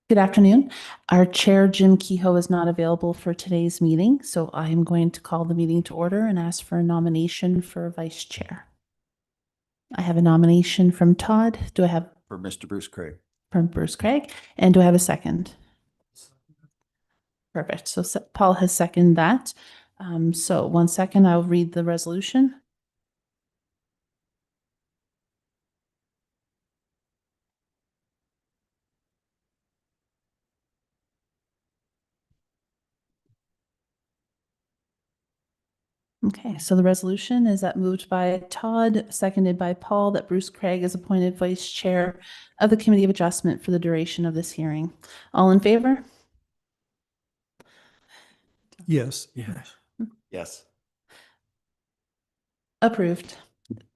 Good afternoon. Our chair, Jim Kehoe, is not available for today's meeting, so I am going to call the meeting to order and ask for a nomination for vice chair. I have a nomination from Todd. Do I have For Mr. Bruce Craig. from Bruce Craig? And do I have a second? Perfect. So Paul has seconded that. So 1 second, I'll read the resolution. Okay, so the resolution is that moved by Todd, seconded by Paul, that Bruce Craig is appointed vice chair of the Committee of Adjustment for the duration of this hearing. All in favor? Yes. Yes. Approved.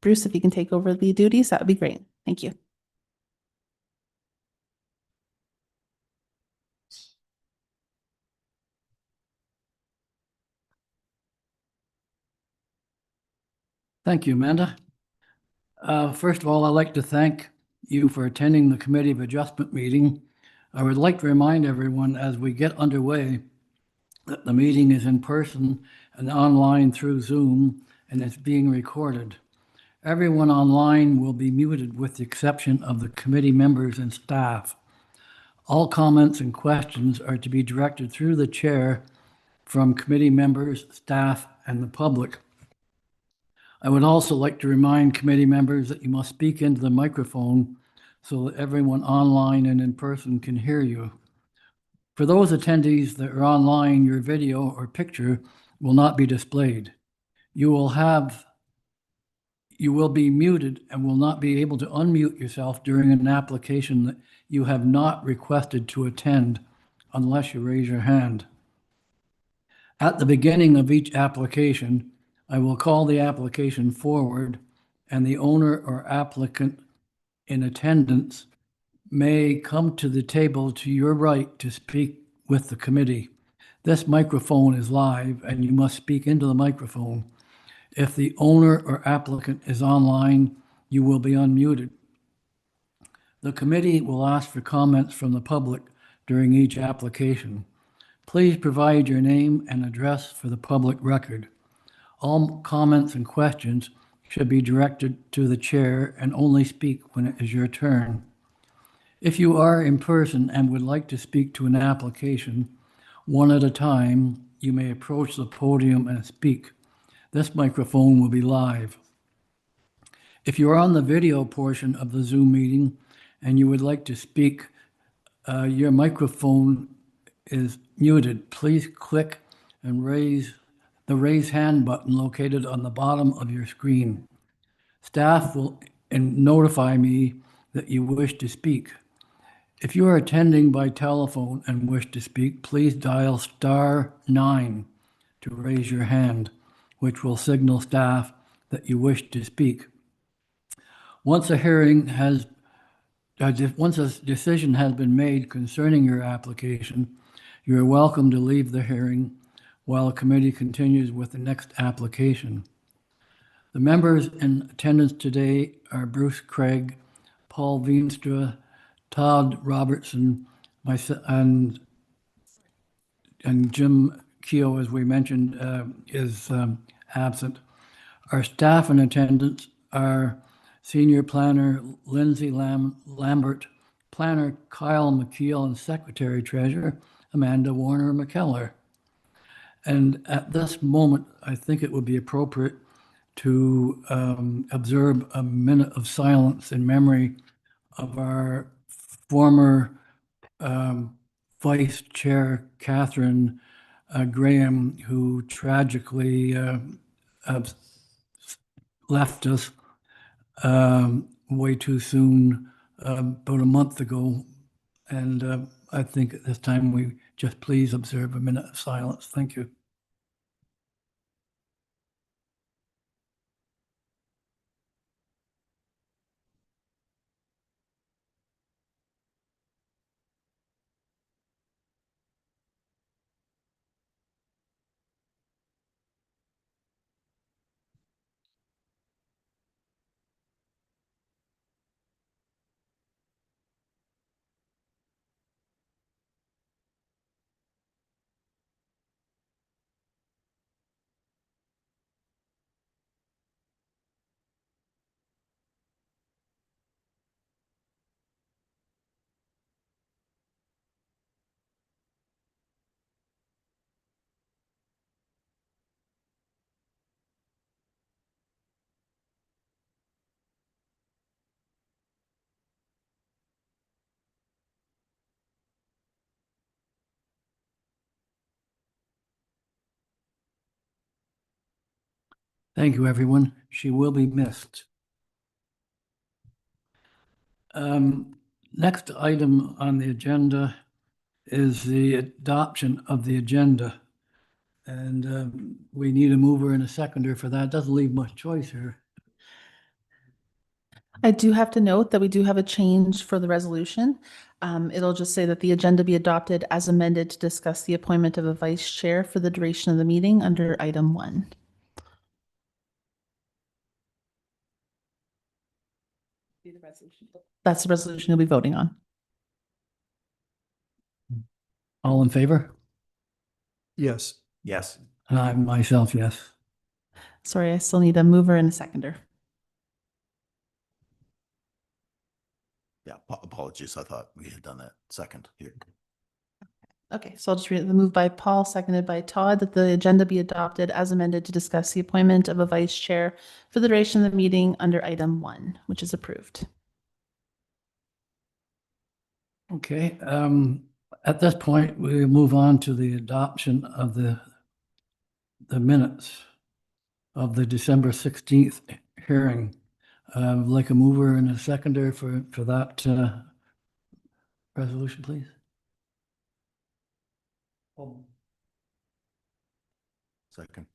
Bruce, if you can take over the duties, that would be great. Thank you. Thank you, Amanda. First of all, I'd like to thank you for attending the Committee of Adjustment meeting. I would like to remind everyone as we get underway that the meeting is in person and online through Zoom, and it's being recorded. Everyone online will be muted with the exception of the committee members and staff. All comments and questions are to be directed through the chair from committee members, staff, and the public. I would also like to remind committee members that you must speak into the microphone so that everyone online and in person can hear you. For those attendees that are online, your video or picture will not be displayed. You will be muted and will not be able to unmute yourself during an application that you have not requested to attend unless you raise your hand. At the beginning of each application, I will call the application forward, and the owner or applicant in attendance may come to the table to your right to speak with the committee. This microphone is live, and you must speak into the microphone. If the owner or applicant is online, you will be unmuted. The committee will ask for comments from the public during each application. Please provide your name and address for the public record. All comments and questions should be directed to the chair and only speak when it is your turn. If you are in person and would like to speak to an application, one at a time, you may approach the podium and speak. This microphone will be live. If you are on the video portion of the Zoom meeting and you would like to speak, your microphone is muted. Please click and raise the raise hand button located on the bottom of your screen. Staff will notify me that you wish to speak. If you are attending by telephone and wish to speak, please dial *9 to raise your hand, which will signal staff that you wish to speak. Once a decision has been made concerning your application, you are welcome to leave the hearing while the committee continues with the next application. The members in attendance today are Bruce Craig, Paul Veenstra, Todd Robertson, myself, and Jim Kehoe, as we mentioned, is absent. Our staff in attendance are Senior Planner Lindsay Lambert, Planner Kyle McKeel, and Secretary Treasurer Amanda Warner McKellar. And at this moment, I think it would be appropriate to observe a minute of silence in memory of our former Vice Chair Catherine Graham, who tragically left us way too soon about a month ago. And I think at this time we just please observe a minute of silence. Thank you. Thank you, everyone. She will be missed. Next item on the agenda is the adoption of the agenda. And we need a mover and a seconder for that. Doesn't leave much choice here. I do have to note that we do have a change for the resolution. It'll just say that the agenda be adopted as amended to discuss the appointment of a vice chair for the duration of the meeting under item 1. That's the resolution you'll be voting on. All in favor? Yes. Yes. I myself, yes. Sorry, I still need a mover and a seconder. Yeah, apologies. I thought we had done that second here. Okay, so I'll just read it. The move by Paul, seconded by Todd, that the agenda be adopted as amended to discuss the appointment of a vice chair for the duration of the meeting under item 1, which is approved. Okay, at this point, we move on to the adoption of the minutes of the December 16th hearing. Like a mover and a seconder for that resolution, please. Second.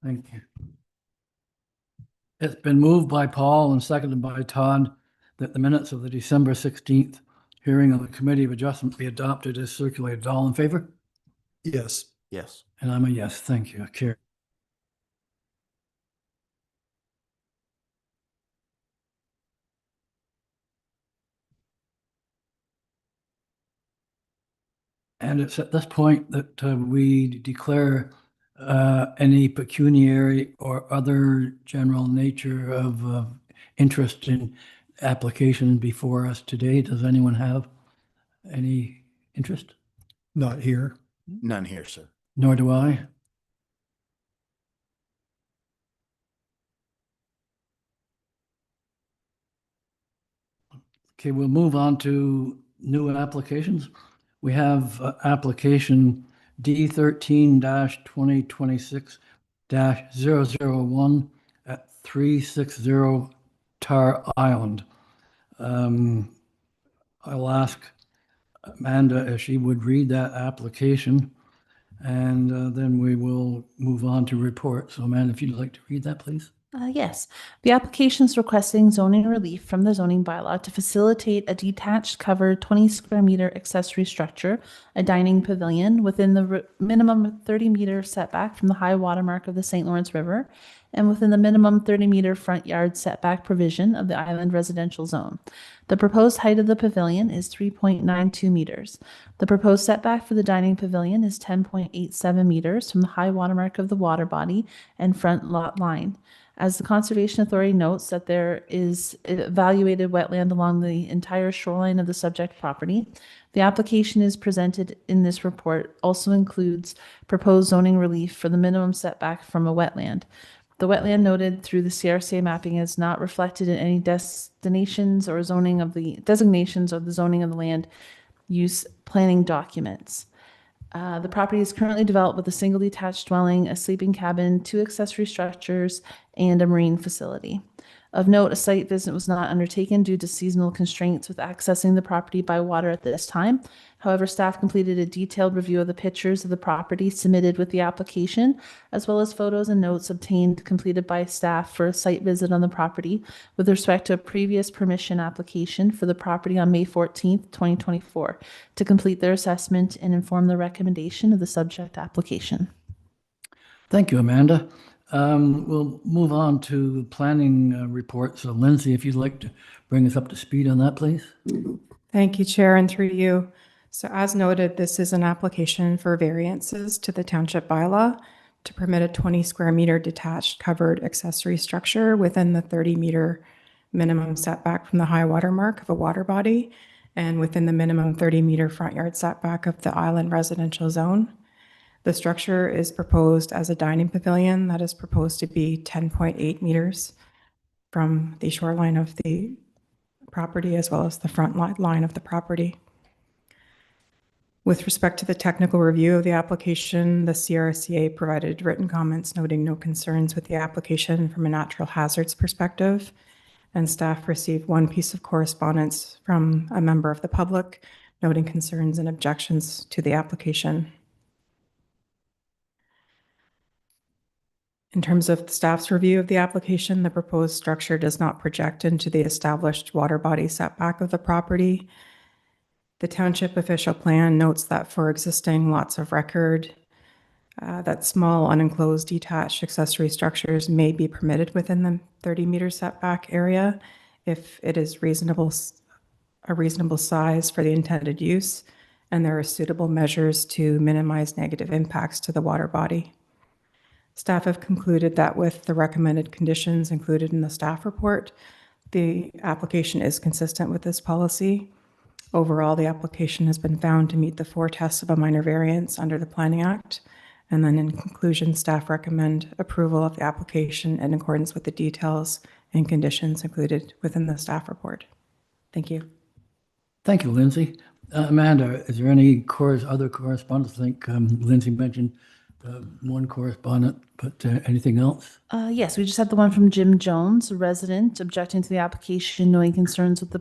Thank you. It's been moved by Paul and seconded by Todd that the minutes of the December 16th hearing of the Committee of Adjustment be adopted as circulated. All in favor? Yes. Yes. And I'm a yes. Thank you. Carry. And it's at this point that we declare any pecuniary or other general nature of interest in application before us today. Does anyone have any interest? Not here. None here, sir. Nor do I. Okay, we'll move on to new applications. We have application D13-2026-001 at 360 Tar Island. I'll ask Amanda if she would read that application, and then we will move on to report. So Amanda, if you'd like to read that, please. Yes, the application is requesting zoning relief from the zoning bylaw to facilitate a detached covered 20 square meter accessory structure, a dining pavilion within the minimum 30 meter setback from the high watermark of the St. Lawrence River and within the minimum 30 meter front yard setback provision of the island residential zone. The proposed height of the pavilion is 3.92 meters. The proposed setback for the dining pavilion is 10.87 meters from the high watermark of the water body and front lot line. As the Conservation Authority notes that there is evaluated wetland along the entire shoreline of the subject property, the application is presented in this report also includes proposed zoning relief for the minimum setback from a wetland. The wetland noted through the CRCA mapping is not reflected in any designations or zoning of the zoning of the land use planning documents. The property is currently developed with a single detached dwelling, a sleeping cabin, 2 accessory structures, and a marine facility. Of note, a site visit was not undertaken due to seasonal constraints with accessing the property by water at this time. However, staff completed a detailed review of the pictures of the property submitted with the application, as well as photos and notes completed by staff for a site visit on the property with respect to a previous permission application for the property on May 14th, 2024, to complete their assessment and inform the recommendation of the subject application. Thank you, Amanda. We'll move on to planning report. So Lindsay, if you'd like to bring us up to speed on that, please. Thank you, Chair, and through you. So as noted, this is an application for variances to the township bylaw to permit a 20 square meter detached covered accessory structure within the 30 meter minimum setback from the high water mark of a water body and within the minimum 30 meter front yard setback of the island residential zone. The structure is proposed as a dining pavilion that is proposed to be 10.8 meters from the shoreline of the property as well as the front line of the property. With respect to the technical review of the application, the CRCA provided written comments noting no concerns with the application from a natural hazards perspective, and staff received one piece of correspondence from a member of the public noting concerns and objections to the application. In terms of the staff's review of the application, the proposed structure does not project into the established water body setback of the property. The township official plan notes that for existing lots of record, that small unenclosed detached accessory structures may be permitted within the 30-meter setback area if it is a reasonable size for the intended use, and there are suitable measures to minimize negative impacts to the water body. Staff have concluded that with the recommended conditions included in the staff report, the application is consistent with this policy. Overall, the application has been found to meet the 4 tests of a minor variance under the Planning Act. And then in conclusion, staff recommend approval of the application in accordance with the details and conditions included within the staff report. Thank you. Thank you, Lindsay. Amanda, is there any other correspondence? I think Lindsay mentioned one correspondent, but anything else? Yes, we just had the one from Jim Jones, a resident, objecting to the application, knowing concerns with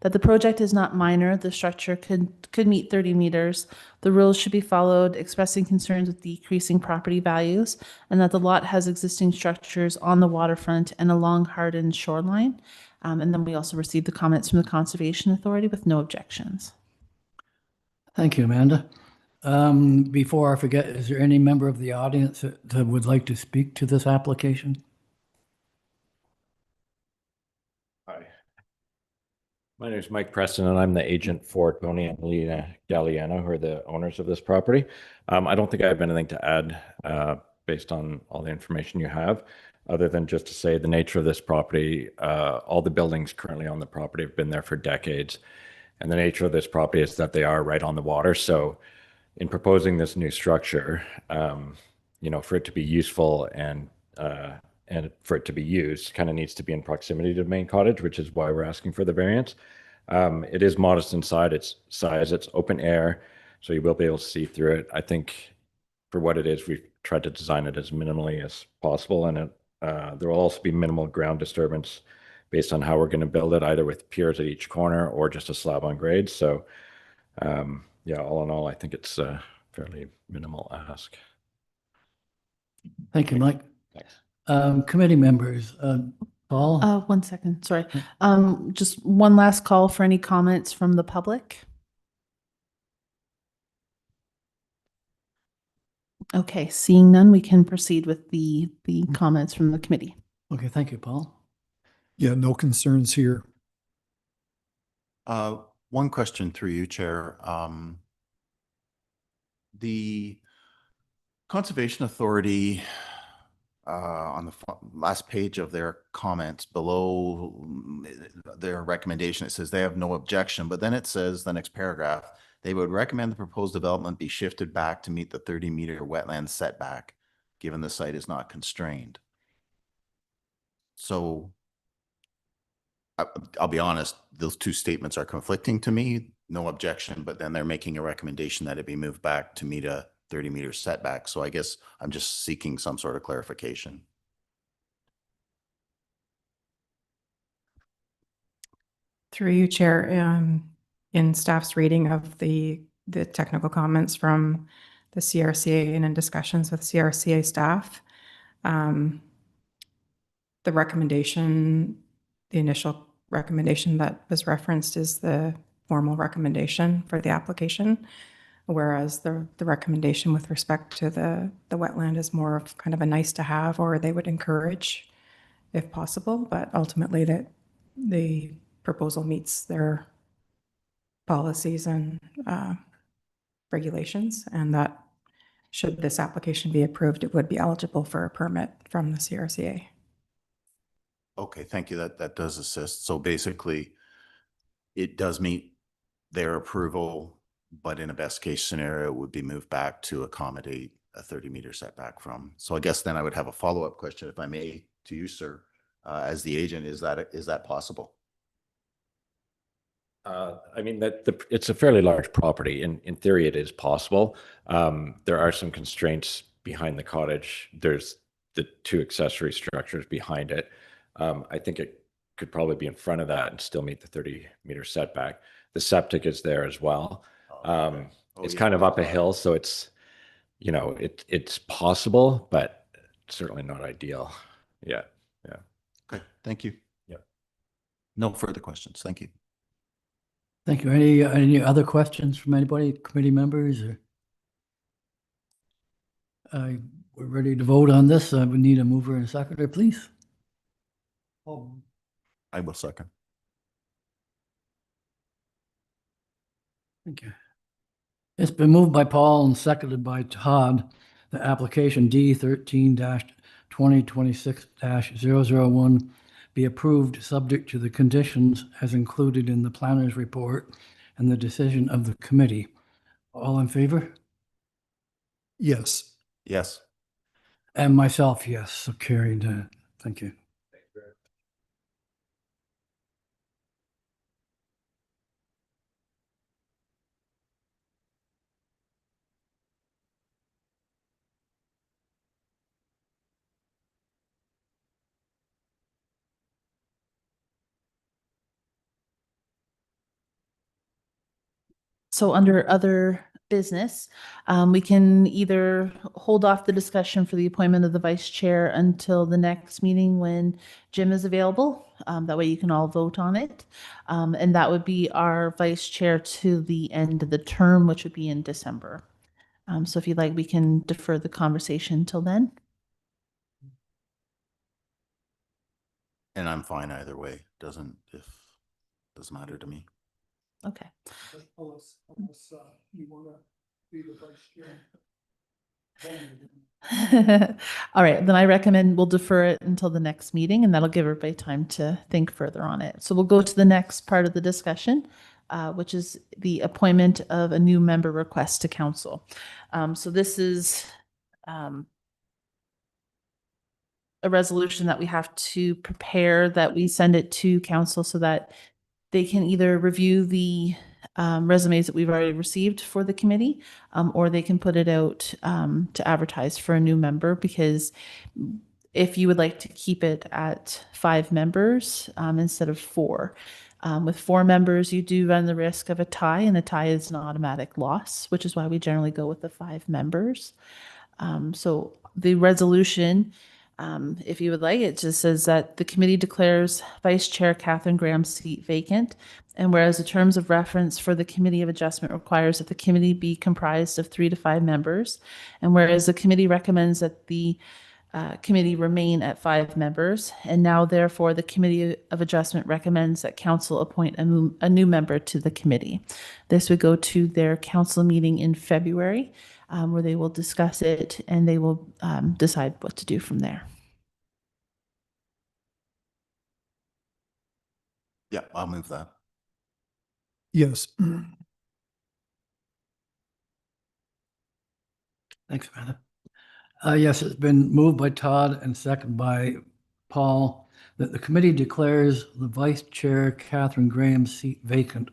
that the project is not minor. The structure could meet 30 meters. The rules should be followed, expressing concerns with decreasing property values, and that the lot has existing structures on the waterfront and along hardened shoreline. And then we also received the comments from the Conservation Authority with no objections. Thank you, Amanda. Before I forget, is there any member of the audience that would like to speak to this application? Hi. My name is Mike Preston, and I'm the agent for Tony and Lena Galliano, who are the owners of this property. I don't think I have anything to add based on all the information you have, other than just to say the nature of this property, all the buildings currently on the property have been there for decades. And the nature of this property is that they are right on the water. So in proposing this new structure, for it to be useful and for it to be used, kind of needs to be in proximity to the main cottage, which is why we're asking for the variance. It is modest inside its size. It's open air, so you will be able to see through it. I think for what it is, we've tried to design it as minimally as possible, and there will also be minimal ground disturbance based on how we're going to build it, either with piers at each corner or just a slab on grade. So yeah, all in all, I think it's a fairly minimal ask. Thank you, Mike. Thanks. Committee members, Paul? 1 second, sorry. Just one last call for any comments from the public. Okay, seeing none, we can proceed with the comments from the committee. Okay, thank you, Paul. Yeah, no concerns here. One question through you, Chair. The Conservation Authority, on the last page of their comments below their recommendation, it says they have no objection, but then it says the next paragraph, they would recommend the proposed development be shifted back to meet the 30-meter wetland setback, given the site is not constrained. So I'll be honest, those two statements are conflicting to me. No objection, but then they're making a recommendation that it be moved back to meet a 30-meter setback. So I guess I'm just seeking some sort of clarification. Through you, Chair, in staff's reading of the technical comments from the CRCA and in discussions with CRCA staff, the initial recommendation that was referenced is the formal recommendation for the application, whereas the recommendation with respect to the wetland is more of kind of a nice to have, or they would encourage if possible, but ultimately that the proposal meets their policies and regulations, and that should this application be approved, it would be eligible for a permit from the CRCA. Okay, thank you. That does assist. So basically, it does meet their approval, but in a best case scenario, it would be moved back to accommodate a 30-meter setback from. So I guess then I would have a follow-up question, if I may, to you, sir, as the agent. Is that possible? I mean, it's a fairly large property. In theory, it is possible. There are some constraints behind the cottage. There's the two accessory structures behind it. I think it could probably be in front of that and still meet the 30-meter setback. The septic is there as well. Okay. Oh, It's yeah, kind of up a right. hill, so it's, it's possible, but certainly not ideal. Yeah. Okay, thank you. Yep. No further questions. Thank you. Thank you. Any other questions from anybody, committee members or? We're ready to vote on this. We need a mover and a seconder, please. I will second. Thank you. It's been moved by Paul and seconded by Todd. The application D13-2026-001 be approved subject to the conditions as included in the planner's report and the decision of the committee. All in favor? Yes. Yes. And myself, yes, so carried. Thank you. So under other business, we can either hold off the discussion for the appointment of the vice chair until the next meeting when Jim is available. That way you can all vote on it. And that would be our vice chair to the end of the term, which would be in December. So if you'd like, we can defer the conversation till then. And I'm fine either way. Doesn't matter to me. Okay. Unless you want to be the vice chair. All right, then I recommend we'll defer it until the next meeting and that'll give everybody time to think further on it. So we'll go to the next part of the discussion, which is the appointment of a new member request to council. So this is a resolution that we have to prepare, that we send it to council so that they can either review the resumes that we've already received for the committee, or they can put it out to advertise for a new member, because if you would like to keep it at 5 members instead of 4. With 4 members, you do run the risk of a tie, and a tie is an automatic loss, which is why we generally go with the 5 members. So the resolution, if you would like, it just says that the committee declares Vice Chair Catherine Graham's seat vacant. And whereas the terms of reference for the Committee of Adjustment requires that the committee be comprised of 3 to 5 members, and whereas the committee recommends that the committee remain at 5 members, and now therefore the Committee of Adjustment recommends that council appoint a new member to the committee. This would go to their council meeting in February, where they will discuss it and they will decide what to do from there. Yeah, I'll move that. Yes. Thanks, Amanda. Yes, it's been moved by Todd and seconded by Paul that the committee declares the vice chair Catherine Graham's seat vacant.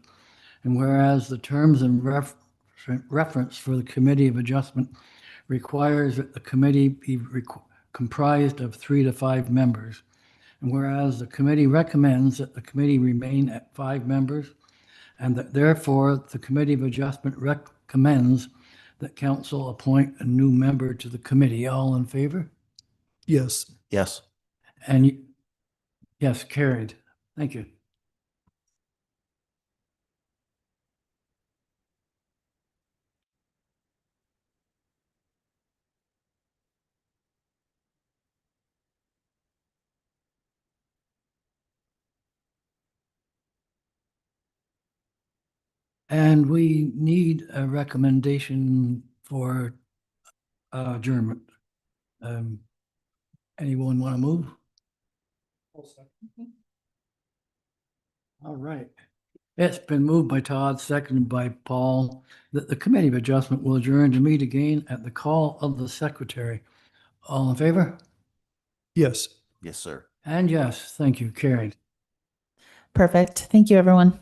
And whereas the terms and reference for the Committee of Adjustment requires that the committee be comprised of 3 to 5 members. And whereas the committee recommends that the committee remain at 5 members, and that therefore the Committee of Adjustment recommends that council appoint a new member to the committee. All in favor? Yes. Yes. And yes, carried. Thank you. And we need a recommendation for adjournment. Anyone want to move? All right. It's been moved by Todd, seconded by Paul, that the Committee of Adjustment will adjourn to meet again at the call of the secretary. All in favor? Yes. Yes, sir. And yes, thank you, carried. Perfect. Thank you, everyone.